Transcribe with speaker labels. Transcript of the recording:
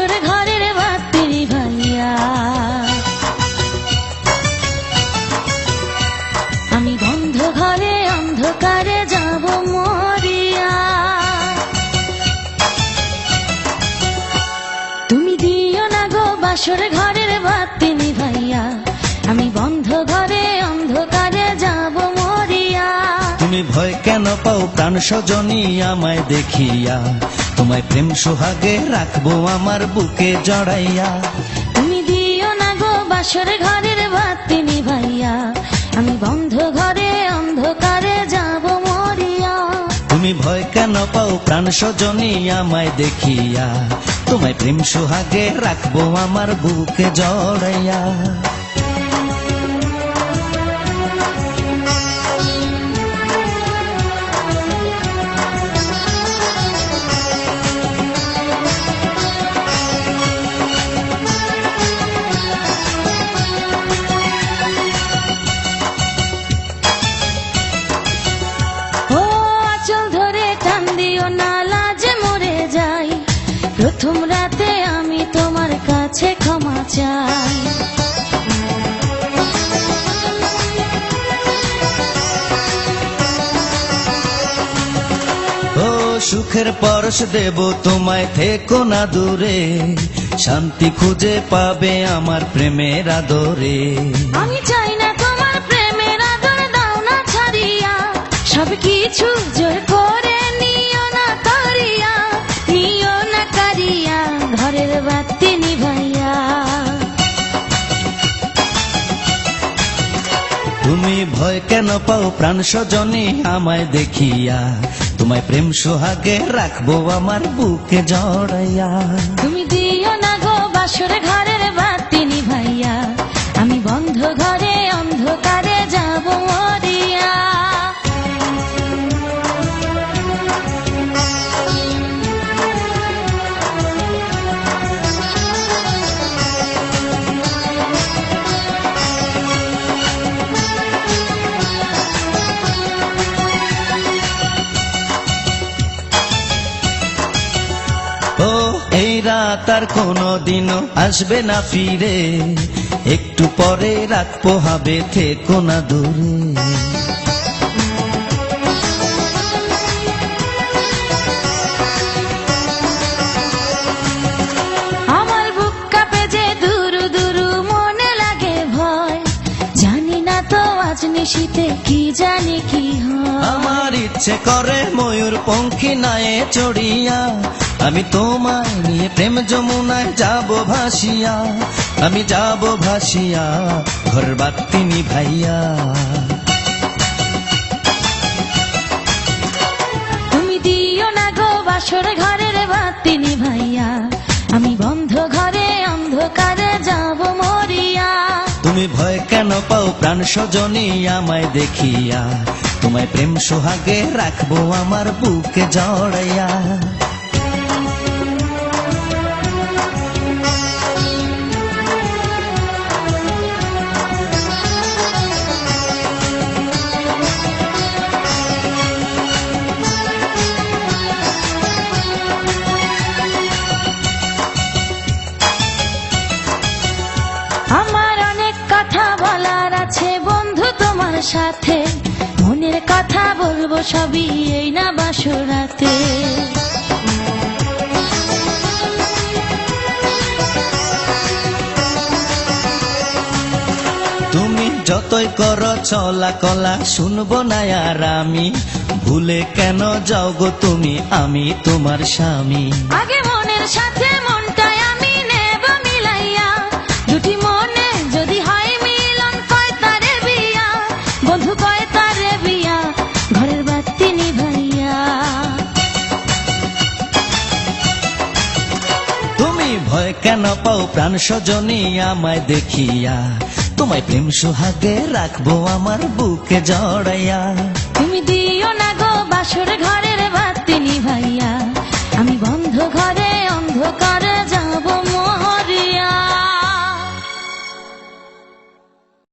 Speaker 1: বাসর ঘরের বাতি নিভাইয়া। আমি বন্ধ ঘরে অন্ধকারে যাব মরিয়া। তুমি দিও না গো বাসর ঘরের বাতি নিভাইয়া। আমি বন্ধ ঘরে অন্ধকারে যাব মরিয়া।
Speaker 2: তুমি ভয় কেন পাও প্রাণ সজনী আমায় দেখিয়া? তোমায় প্রেম সোহাগে রাখবো আমার বুকে জড়াইয়া।
Speaker 1: তুমি দিও না গো বাসর ঘরের বাতি নিভাইয়া। আমি বন্ধ ঘরে অন্ধকারে যাব মরিয়া।
Speaker 2: তুমি ভয় কেন পাও প্রাণ সজনী আমায় দেখিয়া? তোমায় প্রেম সোহাগে রাখবো আমার বুকে জড়াইয়া।
Speaker 1: প্রথম রাতে আমি তোমার কাছে ক্ষমা চাই।
Speaker 2: ও সুখের পরশ দেব তোমায়, থেকো না দূরে। শান্তি খুঁজে পাবে আমার প্রেমের আদরে।
Speaker 1: আমি চাই না তোমার প্রেমের আদর, দাও না ছাড়িয়া। সব কিছু জোর করে নিও না করিয়া, নিও না কারিয়া ঘরের বাতি নিভাইয়া।
Speaker 2: তুমি ভয় কেন পাও প্রাণ সজনী আমায় দেখিয়া? তোমায় প্রেম সোহাগে রাখবো আমার বুকে জড়াইয়া।
Speaker 1: তুমি দিও না গো বাসর ঘরের বাতি নিভাইয়া। আমি বন্ধ ঘরে অন্ধকারে যাব মরিয়া।
Speaker 2: ও এই রাত আর কোনোদিনও আসবে না ফিরে। একটু পরে রাত পোহাবে, থেকো না দূরে।
Speaker 1: আমার বুক কাঁপে যে দুরু দুরু, মনে লাগে ভয়। জানি না তো আজ নিশীতে কি জানি কি হয়।
Speaker 2: আমার ইচ্ছে করে ময়ূর পঙ্খী নায়ে চড়িয়া। আমি তোমায় নিয়ে প্রেম যমুনায় যাব ভাসিয়া। আমি যাব ভাসিয়া ঘর বাতি নিভাইয়া।
Speaker 1: তুমি দিও না গো বাসর ঘরের বাতি নিভাইয়া। আমি বন্ধ ঘরে অন্ধকারে যাব মরিয়া।
Speaker 2: তুমি ভয় কেন পাও প্রাণ সজনী আমায় দেখিয়া? তোমায় প্রেম সোহাগে রাখবো আমার বুকে জড়াইয়া।
Speaker 1: আমার অনেক কথা বলার আছে বন্ধু তোমার সাথে। মনের কথা বলবো সবই এই না বাসরাতে।
Speaker 2: তুমি যতই করো চলা কলা, শুনবো না আর আমি। ভুলে কেন যাও গো তুমি, আমি তোমার স্বামী।
Speaker 1: আগে মনের সাথে মনটাই আমি নেব মিলাইয়া। দুটি মনে যদি হয় মিলন, কয় তারে বিয়া। বন্ধু কয় তারে বিয়া ঘরের বাতি নিভাইয়া।
Speaker 2: তুমি ভয় কেন পাও প্রাণ সজনী আমায় দেখিয়া? তোমায় প্রেম সোহাগে রাখবো আমার বুকে জড়াইয়া।
Speaker 1: তুমি দিও না গো বাসর ঘরের বাতি নিভাইয়া।